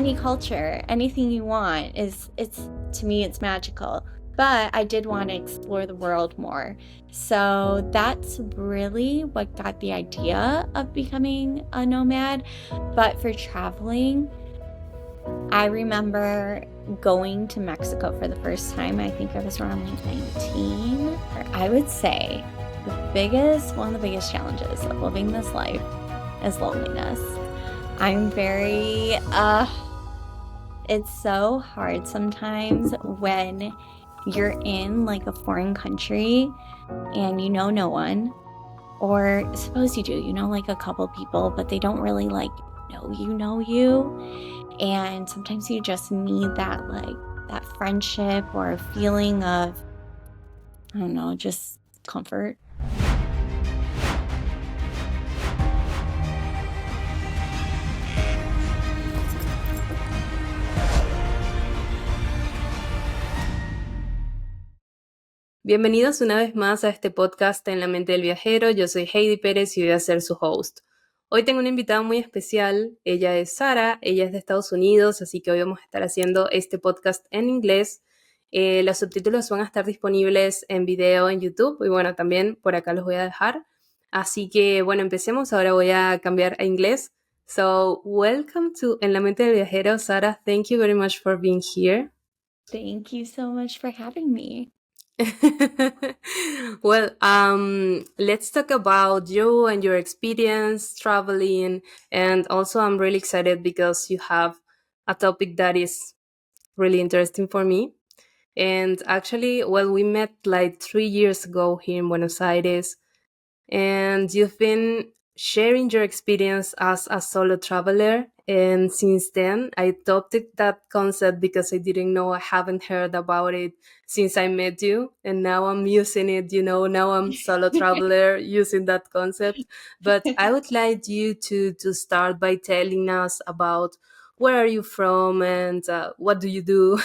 any culture, anything you want it's to me it's magical. But I did want to explore the world more. So that's really what got the idea of becoming a nomad. But for traveling, I remember going to Mexico for the first time. I think I was around like 19. I would say one of the biggest challenges of living this life is loneliness. I'm very, it's so hard sometimes when you're in like a foreign country and you know no one, or suppose you do, you know like a couple people, but they don't really like know you. And sometimes you just need that friendship or a feeling of, I don't know, just comfort. Bienvenidos una vez más a este podcast en la mente del viajero. Yo soy Heidy Perez y voy a ser su host. Hoy tengo una invitada muy especial. Ella es Sara, ella es de Estados Unidos, así que hoy vamos a estar haciendo este podcast en inglés. Los subtítulos van a estar disponibles en video en YouTube y bueno, también por acá los voy a dejar. Así que bueno, empecemos. Ahora voy a cambiar a inglés. So, welcome to En la mente del viajero. Sara, thank you very much for being here. Thank you so much for having me. Well, let's talk about you and your experience traveling. And also, I'm really excited because you have a topic that is really interesting for me. And actually, well, we met like 3 years ago here in Buenos Aires, and you've been sharing your experience as a solo traveler. And since then, I adopted that concept because I didn't know, I haven't heard about it since I met you. And now I'm using it, now I'm solo traveler using that concept. But I would like you to start by telling us about where are you from and what do you do?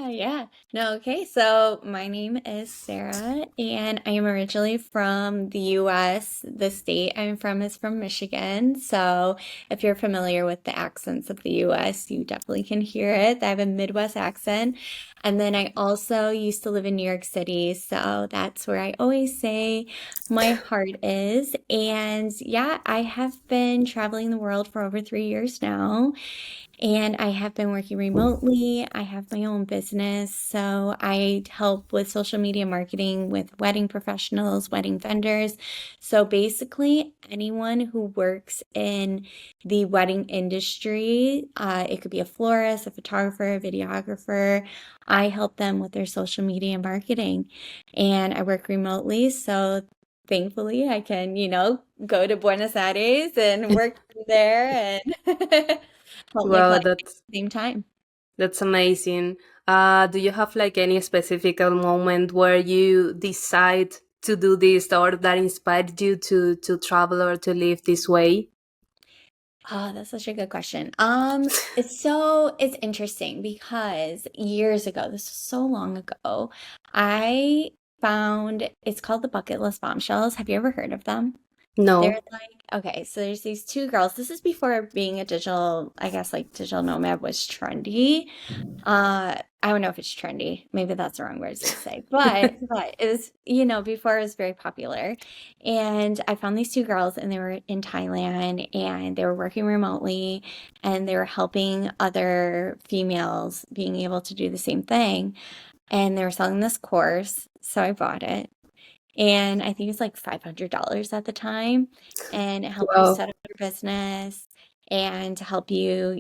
Yeah. No, okay. So my name is Sarah, and I am originally from the US. The state I'm from is from Michigan. So if you're familiar with the accents of the US, you definitely can hear it. I have a Midwest accent. And then I also used to live in New York City. So that's where I always say my heart is. And yeah, I have been traveling the world for over 3 years now. And I have been working remotely. I have my own business. So I help with social media marketing with wedding professionals, wedding vendors. So basically, anyone who works in the wedding industry, it could be a florist, a photographer, a videographer. I help them with their social media marketing. And I work remotely. So thankfully, I can, go to Buenos Aires and work there and help my Wow, clients at that's the same time. That's amazing. Do you have like any specific moment where you decide to do this or that inspired you to travel or to live this way? Oh, that's such a good question. It's interesting because years ago, this was so long ago, I found it's called the bucket list bombshells. Have you ever heard of them? They're No. like, okay, so there's these two girls. This is before being a digital, I guess like digital nomad was trendy. I don't know if it's trendy. Maybe that's the wrong words to say, but it was, before it was very popular. And I found these two girls and they were in Thailand and they were working remotely and they were helping other females being able to do the same thing. And they were selling this course, so I bought it. And I think it's like $500 at the time. And it helped you Wow. set up your business and to help you,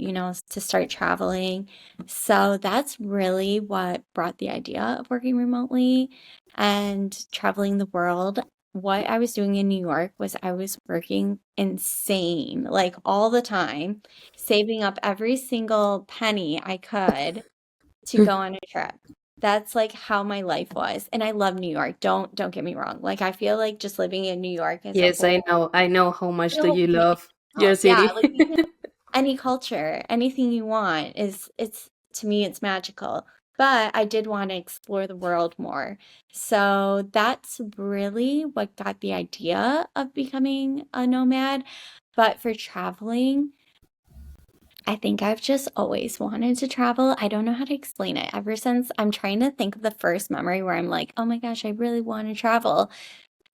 to start traveling. So that's really what brought the idea of working remotely and traveling the world. What I was doing in New York was I was working insane, like all the time, saving up every single penny I could to go on a trip. That's like how my life was. And I love New York. Don't get me wrong. Like I feel like just living in New York is a Yes, I whole know. I know how much do whole you big love your deal. Yeah, city. like you can any culture, anything you want is it's to me it's magical. But I did want to explore the world more. So that's really what got the idea of becoming a nomad. But for traveling, I think I've just always wanted to travel. I don't know how to explain it. Ever since I'm trying to think of the first memory where I'm like, oh my gosh, I really want to travel.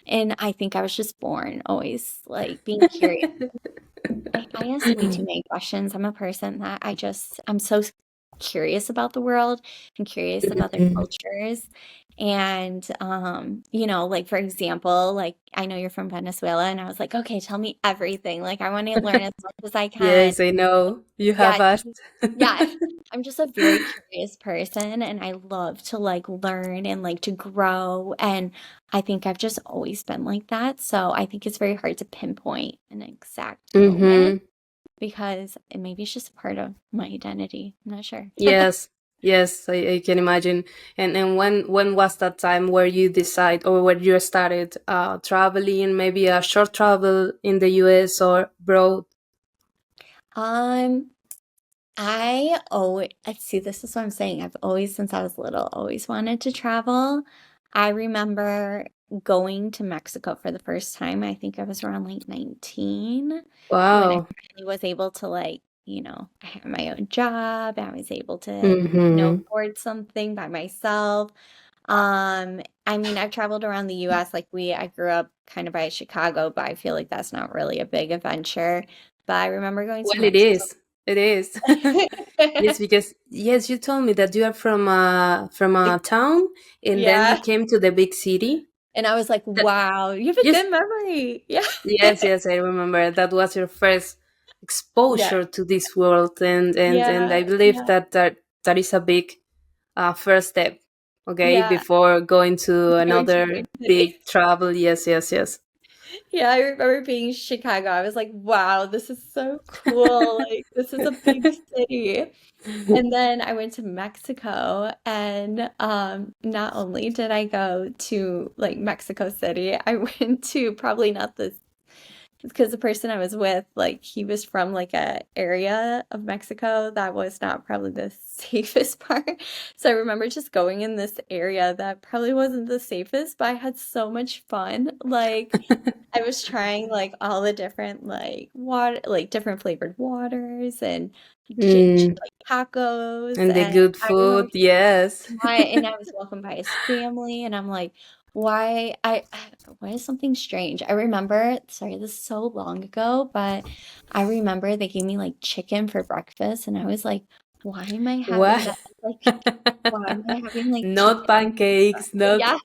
And I think I was just born always like being curious. I ask way too many questions. I'm a person that I'm so curious about the world and curious about their Mhm. cultures. And like for example, like I know you're from Venezuela and I was like, okay, tell me everything. Like I want to learn as much as I can. Yes, I know. You Yeah, have asked. yeah. I'm just a very curious person and I love to like learn and like to grow. And I think I've just always been like that. So I think it's very hard to pinpoint an exact moment Hmm. because maybe it's just part of my identity. I'm not sure. Yes, yes, I can imagine. And when was that time where you decide or where you started traveling, maybe a short travel in the US or abroad? Um, I always, see, this is what I'm saying. I've always, since I was little, always wanted to travel. I remember going to Mexico for the first time. I think I was around like 19 when I Wow. finally was able to like, I had my own job. I was able to, Mm-hmm. afford something by myself. I mean, I've traveled around the US. I grew up kind of by Chicago, but I feel like that's not really a big adventure. But I remember going to Well, it Mexico. is. It is. Yes, because yes, you told me that you are from a town, and then you Yeah. came to the big city. And I was like, That, wow, you have a yes, good memory. Yeah. yes, yes, I remember. That was your first Yeah. exposure to this world, and I Yeah. believe Yeah. that is a big first step. Okay, Yeah. before going to Going to a another big city. big travel. Yes, yes, yes. Yeah, I remember being in Chicago. I was like, wow, this is so cool. Like, this is a big city. And then I went to Mexico, and not only did I go to like Mexico City, I went to probably not the because the person I was with, like he was from like a area of Mexico that was not probably the safest part. So I remember just going in this area that probably wasn't the safest, but I had so much fun. Like I was trying like all the different like water, like different flavored waters and Mm, like tacos. and the And good I remember food. Yes. I was welcomed by his family, and I'm like, why why is something strange? I remember, sorry, this is so long ago, but I remember they gave me like chicken for breakfast, and I was like, why am I having What? that? Like, why am I having like Not chicken? pancakes, not Yeah,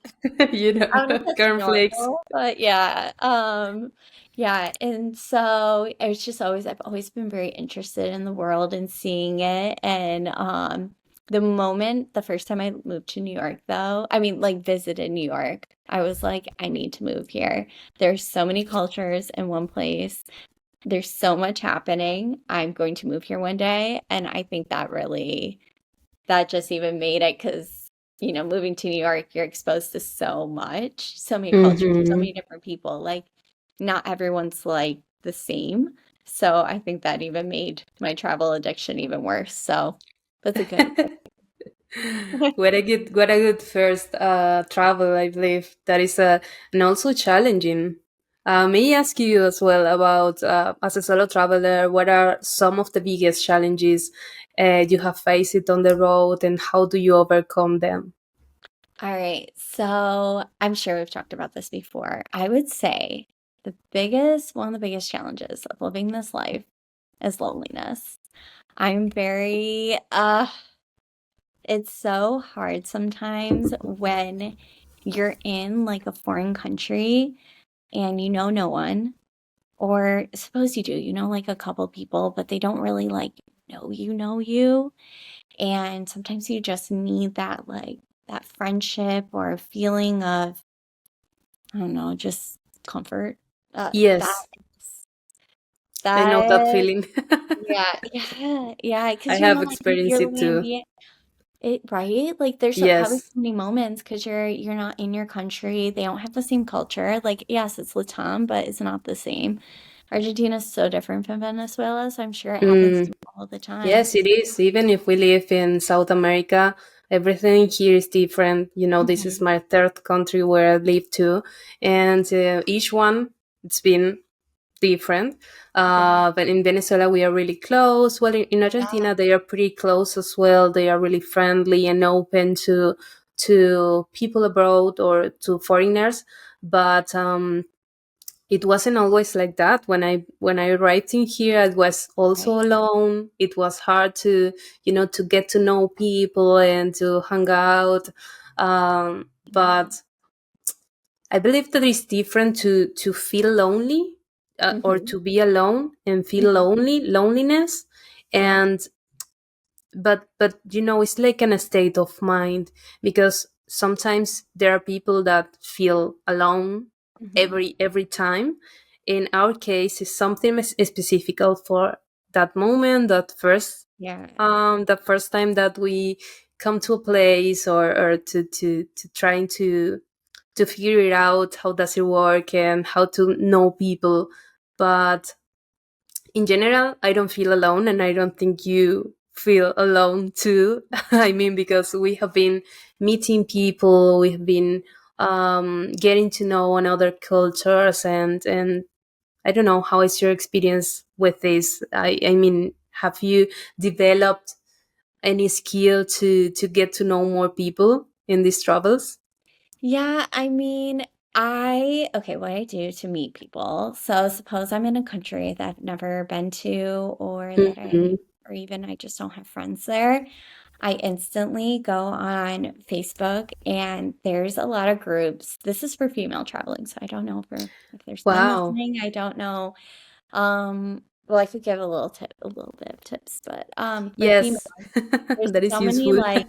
I don't know if that's cornflakes. normal, but yeah. Yeah, and so it's just I've always been very interested in the world and seeing it. And the first time I moved to New York though, I mean like visited New York, I was like, I need to move here. There's so many cultures in one place. There's so much happening. I'm going to move here one day. And I think that just even made it because, moving to New York, you're exposed to so much, so many cultures, so Hmm. many different people. Like, not everyone's like the same. So I think that even made my travel addiction even worse. So that's a good thing. What a good first travel, I believe. That is and also challenging. May I ask you as well about, as a solo traveler, what are some of the biggest challenges you have faced on the road, and how do you overcome them? All right. So I'm sure we've talked about this before. I would say one of the biggest challenges of living this life is loneliness. I'm very, it's so hard sometimes when you're in like a foreign country and you know no one, or suppose you do, like a couple people, but they don't really like know you. And sometimes you just need that like that friendship or a feeling of, I don't know, just comfort. That Yes, I know that that feeling. yeah, I because have like experienced you're it too. being it right? Like there's probably so Yes. many moments because you're not in your country. They don't have the same culture. Like yes, it's Latam, but it's not the same. Argentina is so different from Venezuela, so I'm sure it happens to Mm, me all the time. yes, it is. Even if we live in South America, everything here is different. This is Mhm. my third country where I live too, and each one, it's been different. Right. But in Venezuela, we are really close. Well, in Yeah. Argentina, they are pretty close as well. They are really friendly and open to people abroad or to foreigners. But it wasn't always like that. When I arrived in here, I was also Right. alone. It was hard to to get to know people and to hang out. Yeah. But I believe that it's different to feel lonely, or Hmm. to be alone and feel Hmm. loneliness. Yeah. And but it's like an state of mind, because sometimes there are people that feel alone Hmm. every time. In our case, it's something specific for that moment, Yeah. the first time that we come to a place, or to trying to figure it out, how does it work and how to know people. But in general, I don't feel alone, and I don't think you feel alone too. I mean, because we have been meeting people, we have been getting to know another cultures, and I don't know, how is your experience with this. I mean, have you developed any skill to get to know more people in these travels? Yeah, I mean, okay, what I do to meet people. So suppose I'm in a country that I've never been to, or Hmm. or even I just don't have friends there. I instantly go on Facebook and there's a lot of groups. This is for female traveling, so I don't know if there's men Wow. listening. I don't know. Well, I could give a little bit of tips, but for female, Yes. there's That is so many useful. like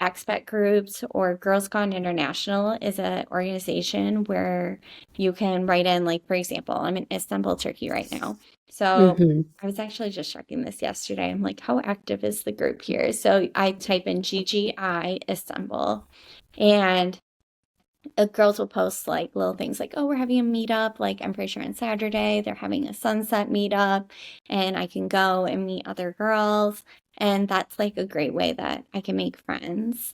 expat groups, or Girls Gone International is an organization where you can write in, like, for example, I'm in Istanbul, Turkey right now. So Hmm. I was actually just checking this yesterday. I'm like, how active is the group here? So I type in GGI Istanbul, and girls will post like little things like, oh, we're having a meetup. Like, I'm pretty sure on Saturday they're having a sunset meetup, and I can go and meet other girls. And that's like a great way that I can make friends.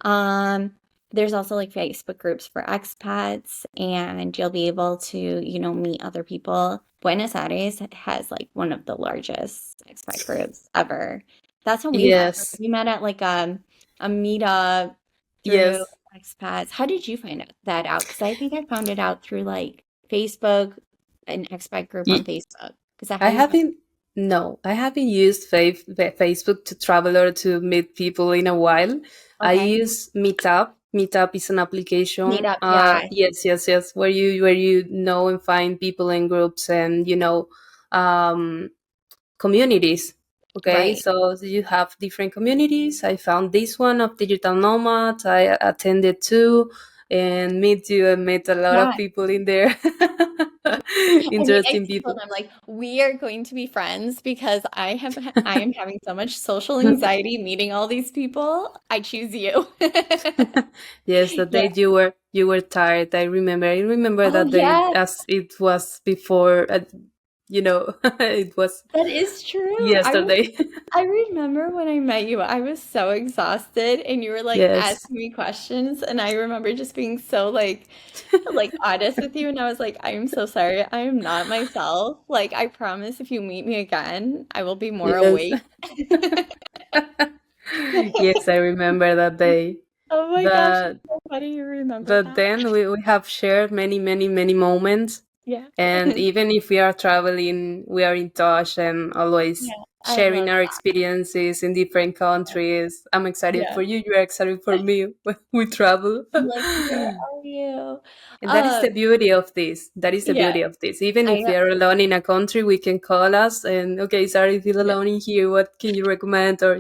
Um, there's also like Facebook groups for expats, and you'll be able to, meet other people. Buenos Aires has like one of the largest expat groups ever. That's how we met. Yes. We met at like a meetup through Yes. expats. How did you find that out? Because I think I found it out through like Facebook, an expat group on Y- Facebook. Is that how I you found? haven't. No, I haven't used Facebook to travel or to meet people in a while. I Okay. use Meetup. Meetup is an application. Meetup, yeah. Yes, yes, yes. Where you know and find people in groups, and um, communities. Okay, Right. so you have different communities. I found this one of Digital Nomad. I attended to and meet you and met a lot of Yeah. people in there. I mean, I Interesting told people. them like, we are going to be friends because I am having so much social anxiety meeting all these people. I choose you. Yes, the Yeah. day you were tired. I remember. I remember Oh, that day yeah. as it was before. It was That is true. yesterday. I remember when I met you, I was so exhausted and you were like Yes. asking me questions, and I remember just being so like honest with you, and I was like, I am so sorry. I am not myself. Like, I promise if you meet me again, I will be more Yes. awake. Yes, I remember that day. Oh my gosh, it's But so funny you remember but that. then we have shared many, many, many moments. Yeah. And even if we are traveling, we are in touch and always Yeah, I sharing love our that. experiences in different countries. I'm excited Yeah. for you. You are excited for me when we travel. I'm like, where are you? And that is the beauty of this. That is the Yeah, beauty of this. Even I if know. we are alone in a country, we can call us and, okay, sorry, feel Yeah. alone in here. What can you recommend? Or.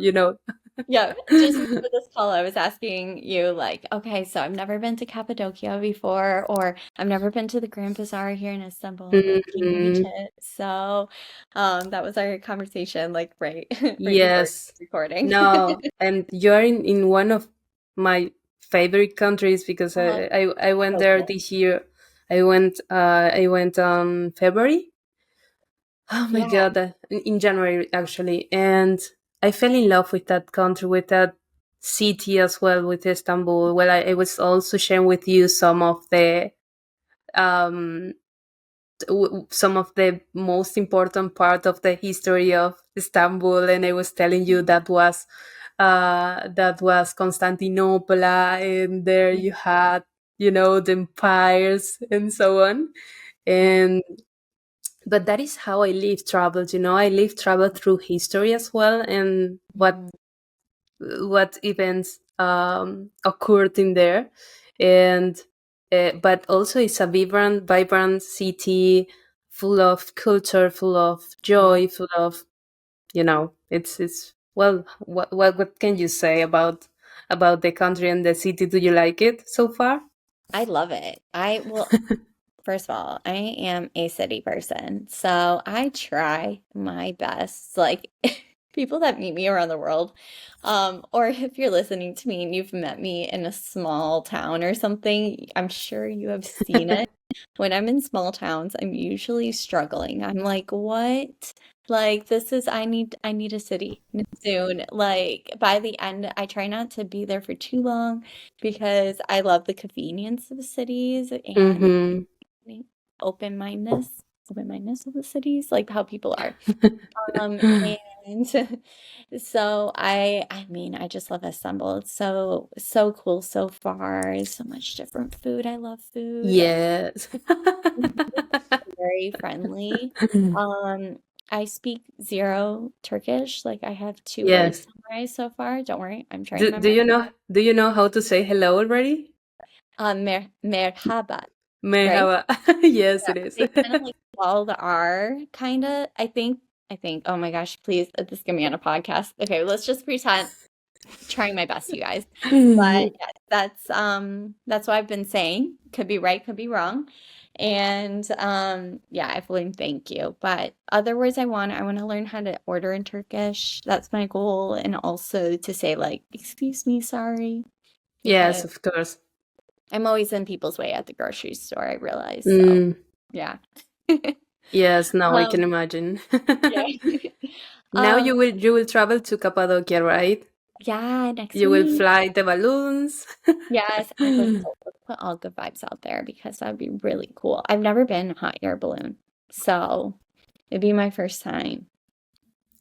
Yeah, just before this call, I was asking you, like, okay, so I've never been to Cappadocia before, or I've never been to the Grand Bazaar here in Istanbul. Like, can you reach Mhm. it? So, that was our conversation, like, right, right before Yes. recording. No, and you're in one of my favorite countries, because Oh, I went so there cool. this year. I went on February. Oh my Yeah, God, in January actually, and I fell in love with that country, with that city as well, with Istanbul. Well, I was also sharing with you some of the um some of the most important part of the history of Istanbul, and I was telling you that was Constantinople, and there you had, the empires and so on. And but that is how I live travel. I live travel through history as well, and Mhm. what events occurred in there. And but also it's a vibrant city, full of culture, full of Yeah, joy, full of, it's well, what can you say about the country and the city? Do you like it so far? I love it. Well, first of all, I am a city person, so I try my best. Like people that meet me around the world, or if you're listening to me and you've met me in a small town or something, I'm sure you have seen it. When I'm in small towns, I'm usually struggling. I'm like, what? Like I need a city soon. Like by the end, I try not to be there for too long because I love the convenience of cities and Mm-hmm. the open-mindedness of the cities, like how people are. And so I mean, I just love Istanbul. It's so cool so far. There's so much different food. I love food. Yes. Very friendly. Um, I speak zero Turkish. Like I have two words Yes. memorized so far. Don't worry, I'm trying Do, my do best. you know do you know how to say hello already? Merhaba, right? Merhaba. Yes, Yeah, it is. they kind of like swallow the R, kind of. I think. Oh my gosh, please, this is gonna be on a podcast. Okay, let's just pretend. Trying my best, you guys. But yeah, that's what I've been saying. Could be right, could be wrong. And yeah, I've learned thank you. But other words I want to learn how to order in Turkish. That's my goal. And also to say like, excuse me, sorry, Yes, because of course. I'm always in people's way at the grocery store, I realize. So Mm, yeah. yes, now I can Um, imagine. yeah. Now Um, you will travel to Cappadocia, right? yeah, next You will week. fly the balloons. Yes, let's put all good vibes out there because that'd be really cool. I've never been hot air balloon, so it'd be my first time.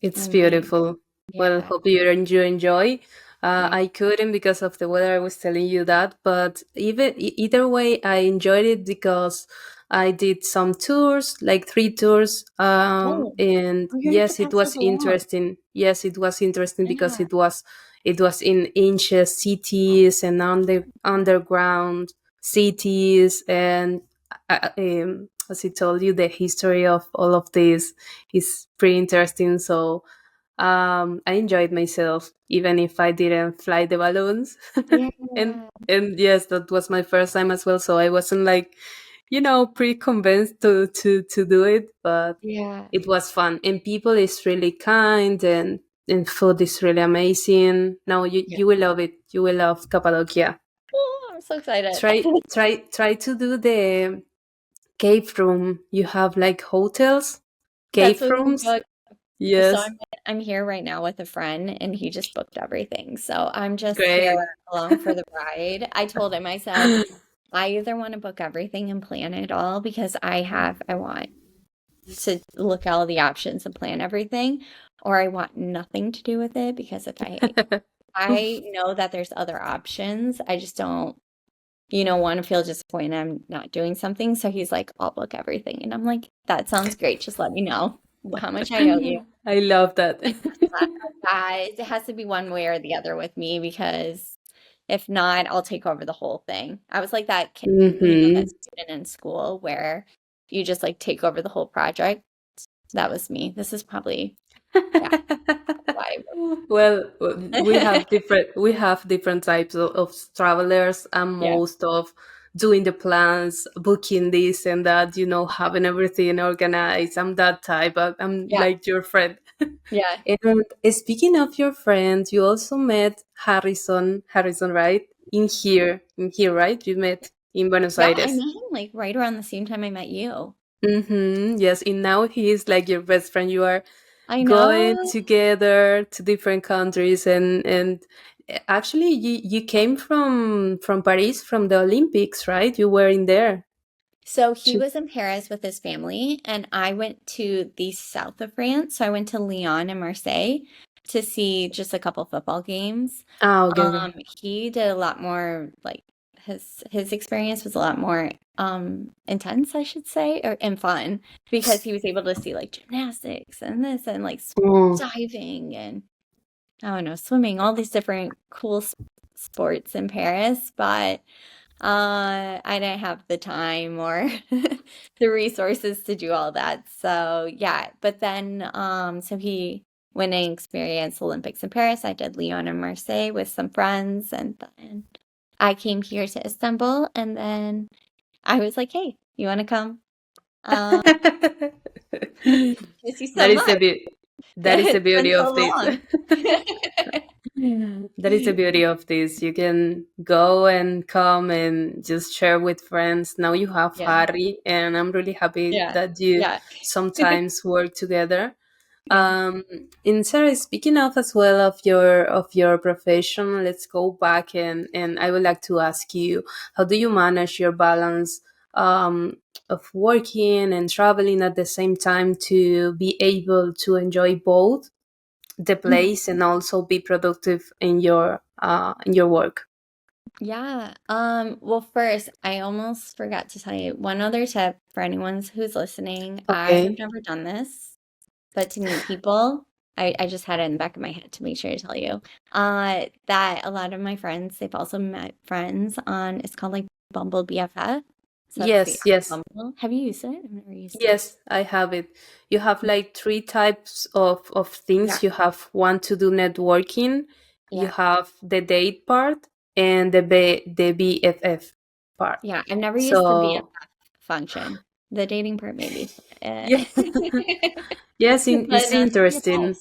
It's I mean, beautiful. Well, yeah. hope you enjoy. Yeah. I couldn't because of the weather. I was telling you that, but either way, I enjoyed it because I did some tours, like 3 tours. Oh, And oh, you're in yes, it was Capítulo. interesting. Yes, it was interesting because Yeah. it was in ancient cities and underground cities, and as I told you, the history of all of this is pretty interesting. So I enjoyed myself, even if I didn't fly the balloons. Yeah. And yes, that was my first time as well. So I wasn't like, pretty convinced to do it, but Yeah. it was fun. And people is really kind, and food is really amazing. No, Yeah. you will love it. You will love Cappadocia. Oh, I'm so excited. Try to do the cave room. You have like hotels, That's cave what we rooms. booked. So Yes, I'm here right now with a friend and he just booked everything. So I'm just here great. along for the ride. I told him, I said, I either want to book everything and plan it all because I want to look at all the options and plan everything, or I want nothing to do with it because if I know that there's other options, I just don't, want to feel disappointed I'm not doing something. So he's like, I'll book everything. And I'm like, that sounds great. Just let me know how much I owe you. I love that. It has to be one way or the other with me because if not, I'll take over the whole thing. I was like that kid, that Hmm. student in school where you just like take over the whole project. That was me. This is probably, yeah, why. Well, we have different types of travelers, and Yeah, most of doing the plans, booking this and that, having everything organized. I'm that type. I'm yeah, like your friend. yeah, And speaking of your friend, you also met Harrison, right? In here, right? You met in Buenos yeah. I Aires. met him like right around the same time I met you. Mm-hmm. Yes, and now he is like your best friend. You are I going know. together to different countries, and actually you came from Paris, from the Olympics, right? You were in there. So he Ch- was in Paris with his family, and I went to the south of France. So I went to Lyon and Marseille to see just a couple football games. Ah, okay, okay. He did a lot more like his experience was a lot more intense, I should say, or and fun because he was able to see like gymnastics and this and like Oh. diving and I don't know, swimming, all these different cool sports in Paris, but I didn't have the time or the resources to do all that. So yeah, but then so he when I experienced Olympics in Paris, I did Lyon and Marseille with some friends, and then I came here to Istanbul, and then I was like, "Hey, you want to come?" Um, miss you so That is the much. beauty. That is the It's been beauty so of this. long. That is the beauty of this. You can go and come and just share with friends. Now you have Yeah, Harry, and I'm really happy yeah, that you yeah, sometimes work together. yeah. In Sarah, speaking of as well of your profession, let's go back and I would like to ask you, how do you manage your balance of working and traveling at the same time to be able to enjoy both the place and also be productive in your work? Yeah. Well, first, I almost forgot to tell you one other tip for anyone who's listening. I have Okay. never done this, but to meet people, I just had it in the back of my head to make sure to tell you. That a lot of my friends, they've also met friends on it's called like Bumble BFF. So that's the Yes, app yes. Bumble. Have you used it? I've never used it. Yes, I have it. You have like three types of Yeah, things. You have one to do networking, you yeah, have the date part, and the BFF part. yeah. I've never used the So BFF function. The dating part, maybe. yeah, yes, But it's interesting. BFF.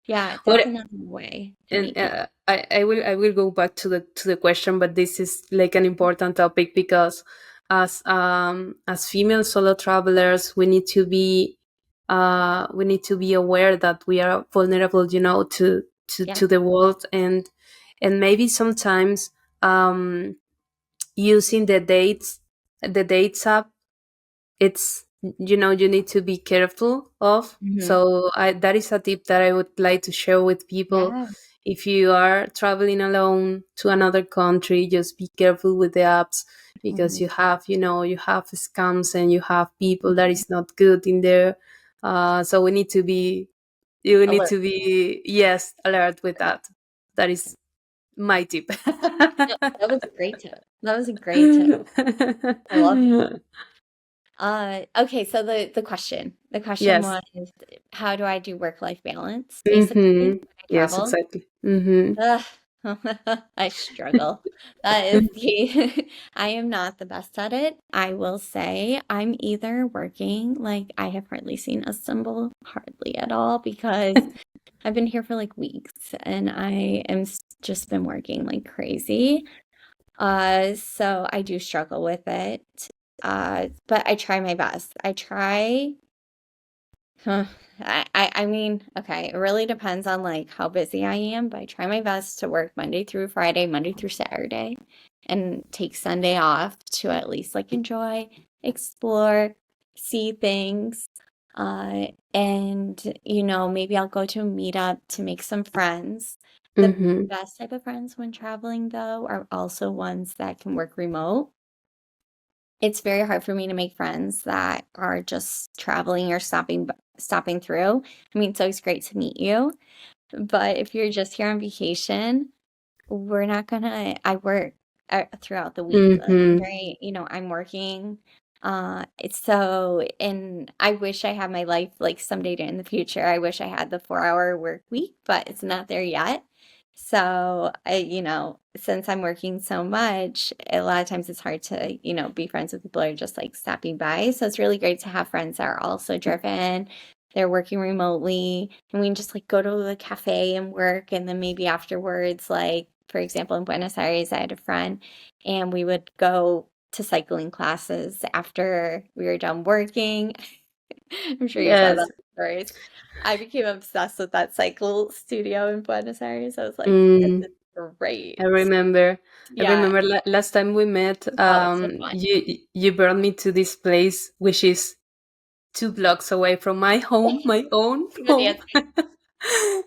Yeah, that's What another way to and meet people. I will go back to the question, but this is like an important topic because as female solo travelers, we need to be aware that we are vulnerable, you know, Yeah. to the world and maybe sometimes using the dates app, it's, you know, you need to be careful of. Hmm. So that is a tip that I would like to share with people. Yeah. If you are traveling alone to another country, just be careful with the apps because Hmm. you have, you know, you have scams and you have people that Hmm. is not good in there. So we need to be, you need Alert. to be, yes, alert with that. That is my tip. No, that was a great tip. That was a great tip. I love it. Okay, so the question Yes. was, how do I do work-life balance, basically, when Mm-hmm. I Yes, travel? exactly. Mm-hmm. Ugh, I struggle. That is the, I am not the best at it. I will say I'm either working, like I have hardly seen Istanbul, hardly at all, because I've been here for like weeks and just been working like crazy. So I do struggle with it. But I try my best. I try. Huh. I mean, okay, it really depends on like how busy I am, but I try my best to work Monday through Friday, Monday through Saturday, and take Sunday off to at least like enjoy, explore, see things. And maybe I'll go to a meetup to make some friends. The Mm-hmm. best type of friends when traveling, though, are also ones that can work remote. It's very hard for me to make friends that are just traveling or stopping through. I mean, it's always great to meet you, but if you're just here on vacation, we're not gonna I work throughout the week. Like, Mm-hmm. I'm working. And I wish I had my life like someday in the future. I wish I had the 4-hour work week, but it's not there yet. So since I'm working so much, a lot of times it's hard to, be friends with people who are just like stopping by. So it's really great to have friends that are also driven. They're working remotely, and we can just like go to the cafe and work, and then maybe afterwards, like for example, in Buenos Aires, I had a friend, and we would go to cycling classes after we were done working. I'm sure you saw Yes. that stories. I became obsessed with that cycle studio in Buenos Aires. I was like, this Mm. is I Great. remember. I Yeah. remember last time we met. Oh, it's so fun. You brought me to this place, which is 2 blocks away from my home, my own To go home, dancing.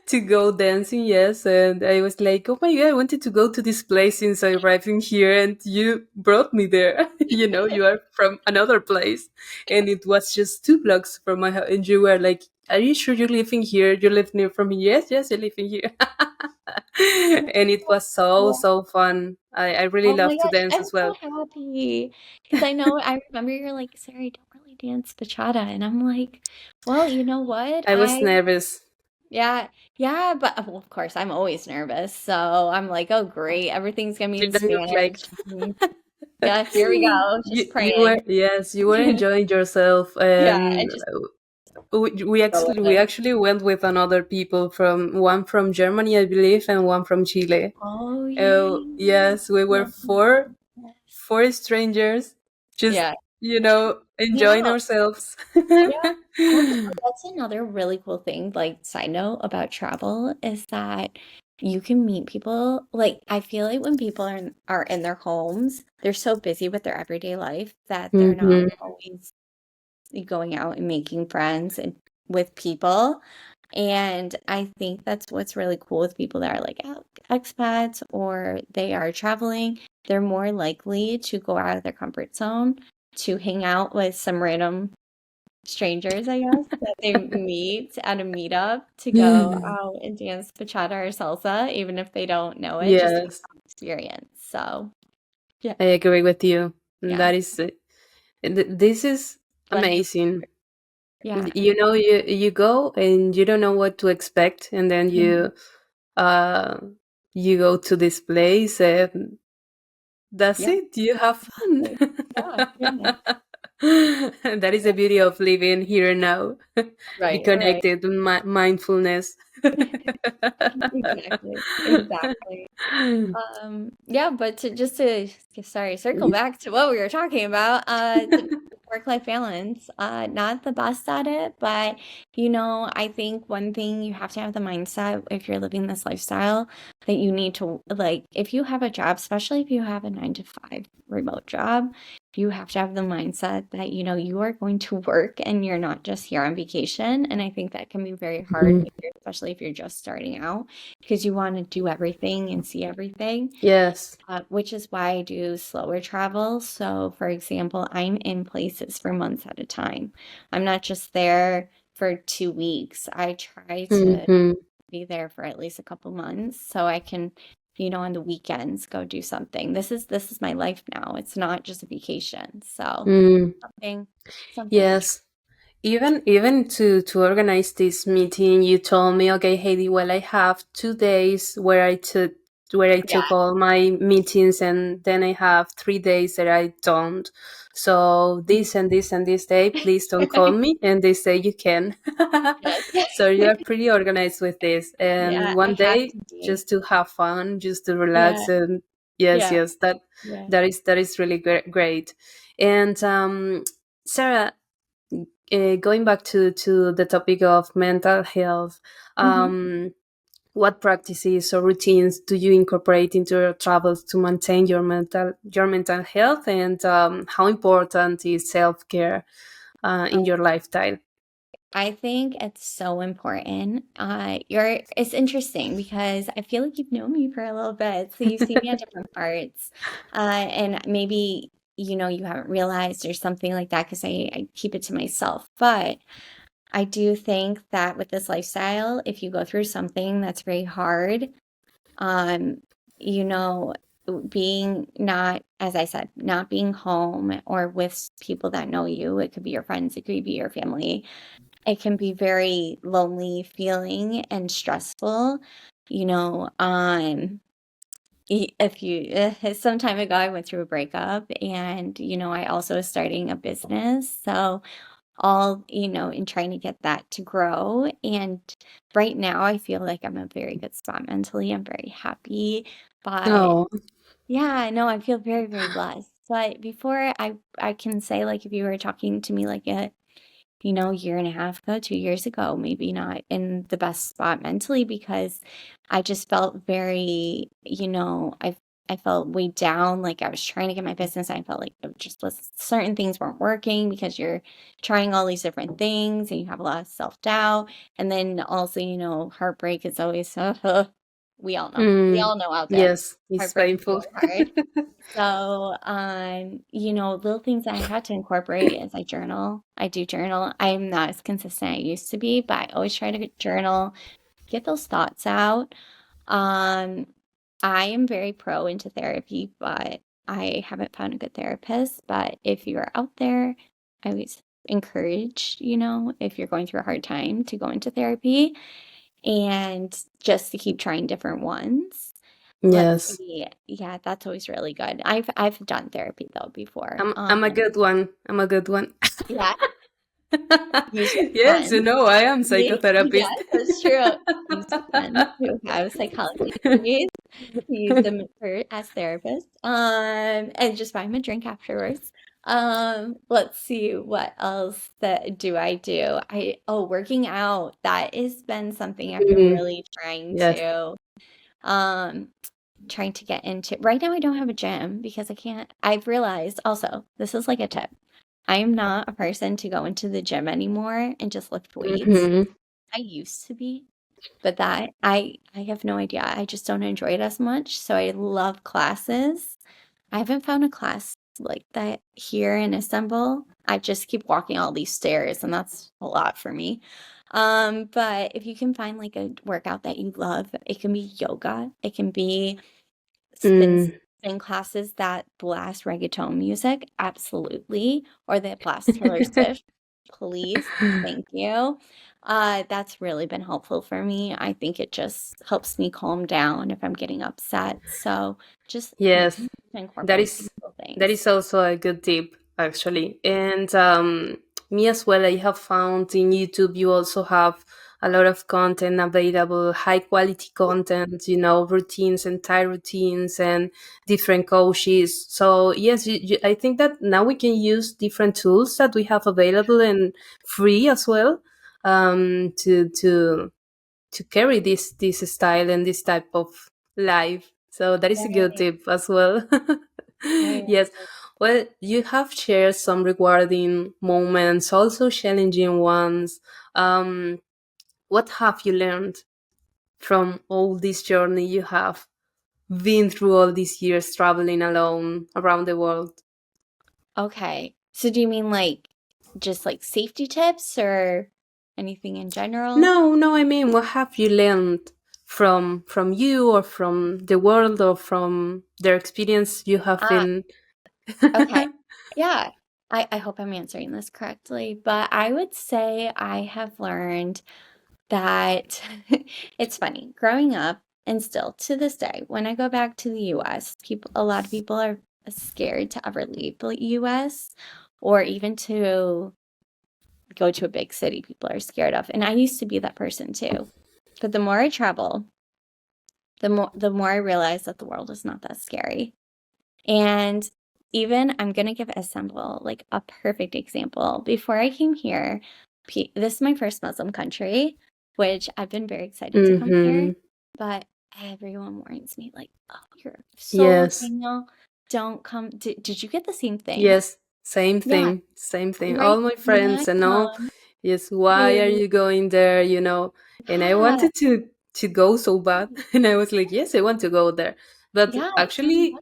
to go dancing. Yes, and I was like, oh my god, I wanted to go to this place since I arrived in here, and you brought me there. You know, you are from another place, and it was just 2 blocks from my house, and you were like, "Are you sure you're living here? You live near from here?" Yes, yes, I live in here. And it was so fun. I really Oh my love to gosh, dance I'm as so well. happy because I remember you're like, Sarah, I don't really dance bachata. And I'm like, well, you know what? I was nervous. Yeah, yeah, but well, of course, I'm always nervous. So I'm like, oh, great. Everything's gonna be You in don't look like. Spanish. Yeah, here we go. Just You were, praying. yes, you were enjoying yourself, Yeah, and and just go we with it. actually went with another people, from one from Germany, I believe, and one from Chile. Oh, yeah, Oh yeah. yes, we were Yes. four strangers, just, Yeah. You enjoying know, ourselves. yeah. Well, that's another really cool thing, like side note about travel is that you can meet people. Like I feel like when people are in their homes, they're so busy with their everyday life that they're not Hmm. always going out and making friends and with people. And I think that's what's really cool with people that are like expats or they are traveling. They're more likely to go out of their comfort zone to hang out with some random strangers, I guess, that they meet at a meetup to go out and dance bachata or salsa, even if they don't know it, just to get Yes, that experience. So, yeah, I agree with you. yeah, That is, this is plenty of, amazing. yeah. You go and you don't know what to expect, and then Mhm. uh you go to this place, and that's Yeah, it, you have fun. exactly. Yeah, yeah. And that is the beauty of living here and now. Be Right, right. connected, mindfulness. Exactly, exactly. Yeah, but sorry, circle back to what we were talking about, the work-life balance. Not the best at it, but I think one thing you have to have the mindset if you're living this lifestyle that you need to like if you have a job, especially if you have a 9 to 5 remote job, you have to have the mindset that you are going to work and you're not just here on vacation. And I think that can be very hard, Mhm. especially if you're just starting out because you want to do everything and see everything, Yes. which is why I do slower travel. So, for example, I'm in places for months at a time. I'm not just there for 2 weeks. I try to Hmm. be there for at least a couple months so I can, on the weekends go do something. This is my life now. It's not just a vacation. So, Mm. something something to try. Yes. Even to organize this meeting, you told me, okay, Heidi, well, I have 2 days where I Yeah. took all my meetings, and then I have 3 days that I don't. So this and this and this day, please don't call me. And this day you can. Yes. So you are pretty organized with this. And Yeah, I one have day to be. just to have fun, just to Yeah. relax, and yes, Yeah. yes, Yeah. that is really great. And Sarah, going back to the topic of mental health, Mhm. um, what practices or routines do you incorporate into your travels to maintain your mental health, and how important is self care in your lifestyle? I think it's so important. It's interesting because I feel like you've known me for a little bit, so you've seen me at different parts, and maybe you haven't realized or something like that because I keep it to myself. But I do think that with this lifestyle, if you go through something that's very hard, um, you know, being not, as I said, not being home or with people that know you, it could be your friends, it could be your family, it can be very lonely feeling and stressful. You know, if you some time ago I went through a breakup and I also was starting a business. So all, in trying to get that to grow. And right now I feel like I'm a very good spot mentally. I'm very happy. But Oh, yeah, no, I feel very, very blessed. But before I can say like if you were talking to me like year and a half ago, 2 years ago, maybe not in the best spot mentally because I just felt very, I felt weighed down. Like I was trying to get my business. I felt like it just was certain things weren't working because you're trying all these different things and you have a lot of self-doubt. And then also, heartbreak is always, we all know. We Mm, all know out there. yes, it's Heartbreak is painful. really hard. So, little things I had to incorporate is I journal. I do journal. I'm not as consistent as I used to be, but I always try to journal, get those thoughts out. Um, I am very pro into therapy, but I haven't found a good therapist. But if you are out there, I always encourage, if you're going through a hard time to go into therapy and just to keep trying different ones. Let's Yes, see. Yeah, that's always really good. I've done therapy though before. I'm a good one. I'm a good one. Yeah, use your Yes, friends. I am Yes, psychotherapist. that's true. Use friends who have psychology degrees. Use them as therapists. And just buy them a drink afterwards. Let's see what else that do I do. Working out. That has been something I've been Mm, really yes. um trying to get into. Right now I don't have a gym because I can't. I've realized also, this is like a tip. I am not a person to go into the gym anymore and just lift weights. Hmm. I used to be, but that I have no idea. I just don't enjoy it as much. So I love classes. I haven't found a class like that here in Istanbul. I just keep walking all these stairs, and that's a lot for me. But if you can find like a workout that you love, it can be yoga, it can be Mm, spin classes that blast reggaeton music, absolutely, or that blast Taylor Swift, please, thank you. That's really been helpful for me. I think it just helps me calm down if I'm getting upset. So just yes, learn to that incorporate these is little that things. is also a good tip actually. And me as well, I have found in YouTube you also have a lot of content available, high quality content, routines, entire routines, and different coaches. So yes, I think that now we can use different tools that we have available and free as well, to carry this style and this type of life. So that is a good Right, tip as well. right. Yes. Well, you have shared some rewarding moments, also challenging ones. Um, what have you learned from all this journey you have been through all these years traveling alone around the world? Okay. So do you mean like just like safety tips or anything in general? No, no, I mean, what have you learned from you or from the world or from their experience you have Ah, been? okay. Yeah. I hope I'm answering this correctly, but I would say I have learned that it's funny growing up and still to this day, when I go back to the US, a lot of people are scared to ever leave the US or even to go to a big city, people are scared of. And I used to be that person too. But the more I travel, the more I realize that the world is not that scary. And even I'm gonna give Istanbul like a perfect example. Before I came here, this is my first Muslim country, which I've been very excited to come here. Mm-hmm. But everyone warns me, like, oh, you're so Yes. single. Don't come. Did you get the same thing? Yes. Same Yeah, thing. Same thing. right. All my When I friends and all. come Yes. Why are to, you going there? And I yeah, wanted to go so bad, and I was like, yes, I want to go there. But yeah, it actually, was.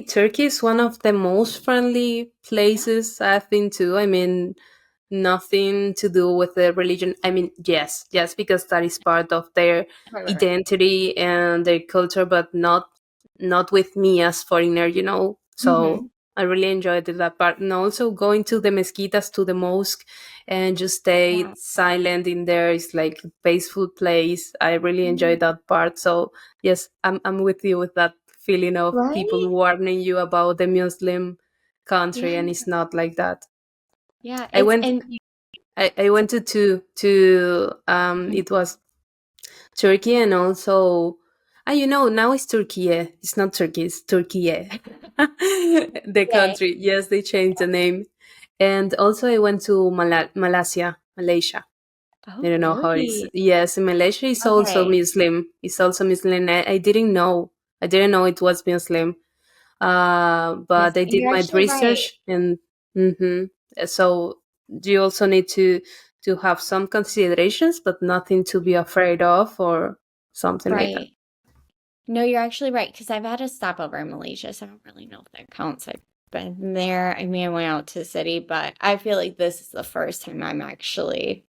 Turkey is one of the most friendly Yeah, places I've been to. I mean, nothing to do with the religion. I mean, yes, because that is part of their right, right, right. identity and their culture, but not with me as foreigner. Mm-hmm. So I really enjoyed that part. And also going to the mezquitas, to the mosque, and just stay Yeah. silent in there is like a peaceful place. I really enjoyed that part. So yes, I'm with you with that feeling of people Right? warning you about the Muslim country, Yeah. and it's not like that. Yeah. I It's went and I went to it was Turkey, and also now it's Turkey. It's not Turkey, it's Turkey. The yeah. country. Yes, they changed the name. And also I went to Malaysia. I Oh, don't know how it's. really? Yes, Malaysia is also Okay. Muslim. It's also Muslim. I didn't know. I didn't know it was Muslim. Yes, But I did you're my actually right. research, and so you also need to have some considerations, but nothing to be afraid of or something like that. Right. No, you're actually right because I've had a stopover in Malaysia, so I don't really know if that counts. I've been there. I mean, I went out to the city, but I feel like this is the first time I'm actually,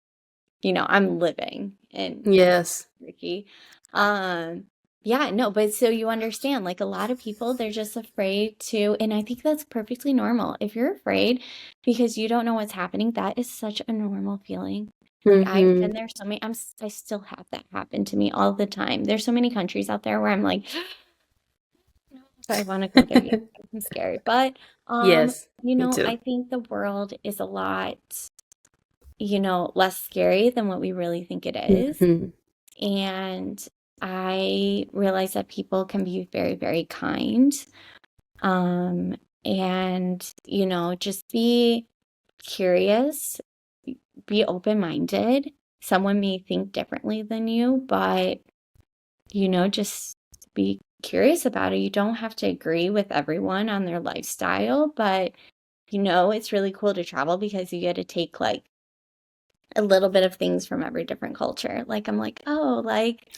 I'm living in Yes. Turkey. Um, yeah, no, but so you understand, like a lot of people, they're just afraid to, and I think that's perfectly normal. If you're afraid because you don't know what's happening, that is such a normal feeling. Like I've Mm-hmm. been there so many, I still have that happen to me all the time. There's so many countries out there where I'm like, no, if I want to go there yet. I'm scared. But Yes, me too. I think the world is a lot, less scary than what we really think it is. Mm-hmm. And I realize that people can be very, very kind. Um, and, just be curious, be open-minded. Someone may think differently than you, but, just be curious about it. You don't have to agree with everyone on their lifestyle, but, it's really cool to travel because you get to take like a little bit of things from every different culture. Like I'm like, oh, like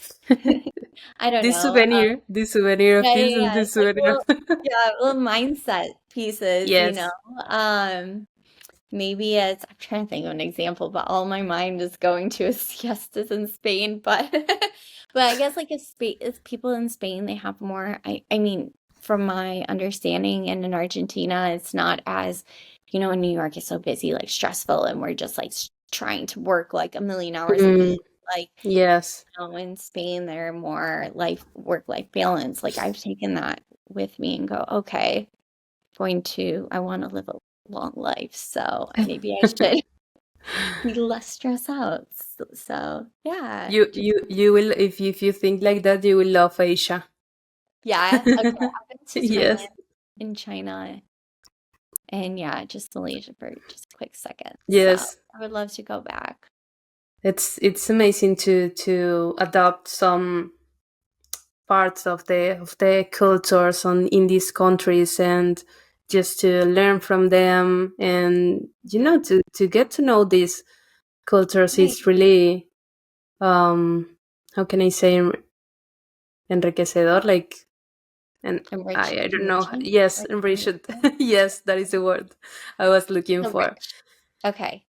I don't know. This souvenir of Yeah, this yeah, and yeah. this It's like souvenir of little mindset pieces, yes. Maybe I'm trying to think of an example, but all my mind is going to is siestas in Spain. But but I guess like if people in Spain they have more. I mean, from my understanding, and in Argentina, it's not as, in New York, it's so busy, like stressful, and we're just like trying to work like a million hours a Mm, week. Like yes. in Spain, they're more work-life balance. Like I've taken that with me and go, okay, I want to live a long life, so maybe I should be less stressed out. So yeah, You will if you think like that you will love Asia. yeah. Okay, I've been to Yes. Thailand and China, and yeah, just Malaysia for just a quick second. So Yes. I would love to go back. It's amazing to adopt some parts of the cultures on in these countries and just to learn from them and to get to know these cultures Right. is really how can I say enriquecedor, like, and I don't know, Enriching, yes, like enriched. Yes, that is the word I was looking so for. rich. Okay.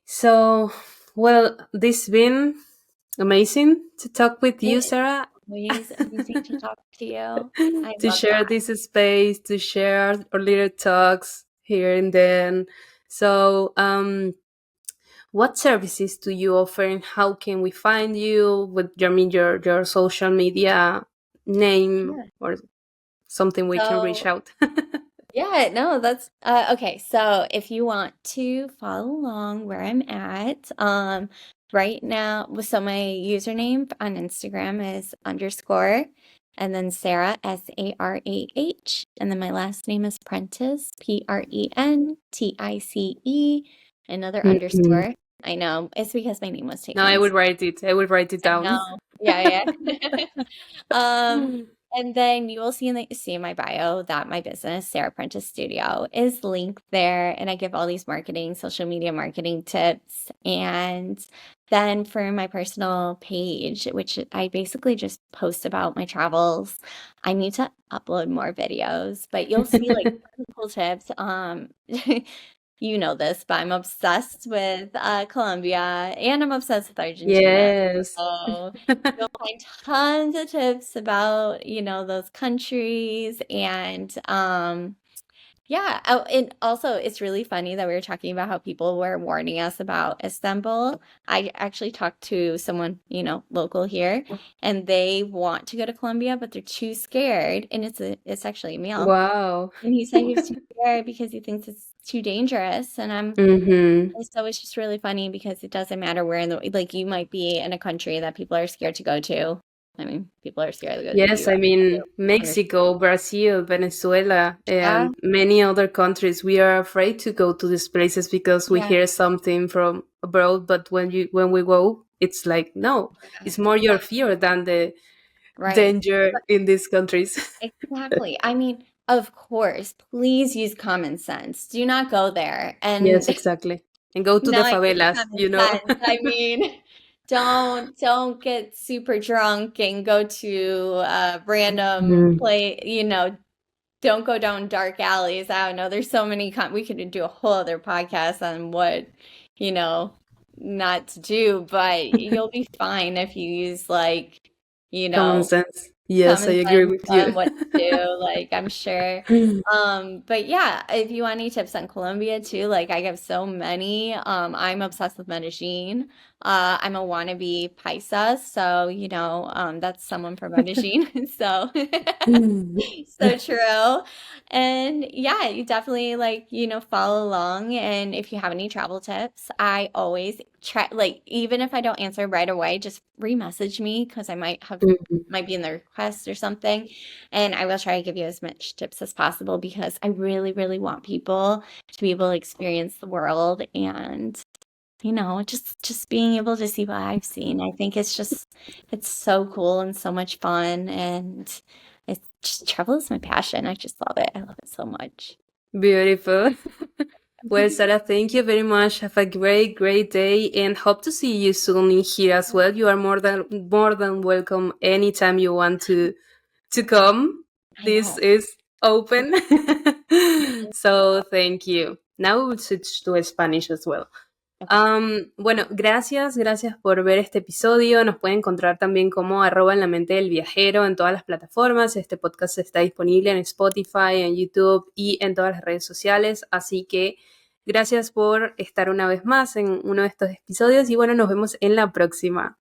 So, well, this been amazing to talk with you, It Sarah. always amazing to talk to you. I To love share that. this space, to share our little talks here and then. So, what services do you offer, and how can we find you? With your, I mean, your social media name Yeah. or something we can reach So out. yeah, no, that's okay. So if you want to follow along where I'm at, right now, so my username on Instagram is underscore and then Sarah, Sarah, and then my last name is Prentice, Prentice, another Mhm. underscore. I know it's because my name was No, I taken. will write it. I will write it I down. know. Yeah, yeah. And then you will see in my bio that my business, Sarah Prentice Studio, is linked there, and I give all these social media marketing tips. And then for my personal page, which I basically just post about my travels, I need to upload more videos, but you'll see like cool tips. You know this, but I'm obsessed with Colombia and I'm obsessed with Argentina. Yes. So you'll find tons of tips about, those countries and yeah. Oh, and also it's really funny that we were talking about how people were warning us about Istanbul. I actually talked to someone, local here, and they want to go to Colombia, but they're too scared. And it's actually a male. Wow. And he said he was too scared because he thinks it's too dangerous. Mm-hmm. So it's just really funny because it doesn't matter where like you might be in a country that people are scared to go to. I mean, people are scared to go to the Yes, I US mean, too. Mexico, Brazil, Venezuela, Yeah, and many other countries. We are afraid to go to these places because we yeah, hear something from abroad, but when we go, it's like, no, yeah, it's more your fear than the right. danger in these countries. Exactly. I mean, of course, please use common sense. Do not go there. Yes, And exactly. And go to the now I use favelas, common you know. sense. I mean, don't get super drunk and go to a random Mm, play, don't go down dark alleys. I don't know. There's so many we could do a whole other podcast on what, you know, not to do, but you'll be fine if you use like, you common know, sense. Yes, I common agree sense with on you. what to do, like I'm sure. But yeah, if you want any tips on Colombia too, like I have so many. I'm obsessed with Medellin. I'm a wannabe paisa, so that's someone from Medellin. So so true. And yeah, you definitely like, follow along. And if you have any travel tips, I always try, like, even if I don't answer right away, just re-message me because I might be in the request or something. And I will try to give you as much tips as possible because I really, really want people to be able to experience the world and just being able to see what I've seen. I think it's so cool and so much fun and it's just travel is my passion. I just love it. I love it so much. Beautiful. Well, Sarah, thank you very much. Have a great, great day, and hope to see you soon in here as well. You are more than welcome anytime you want to come. I This know. is open. So thank you. Now we will switch to Spanish as well. Okay. Bueno, gracias por ver este episodio. Nos pueden encontrar también como @en la mente del viajero en todas las plataformas. Este podcast está disponible en Spotify, en YouTube y en todas las redes sociales. Así que gracias por estar una vez más en uno de estos episodios y bueno, nos vemos en la próxima.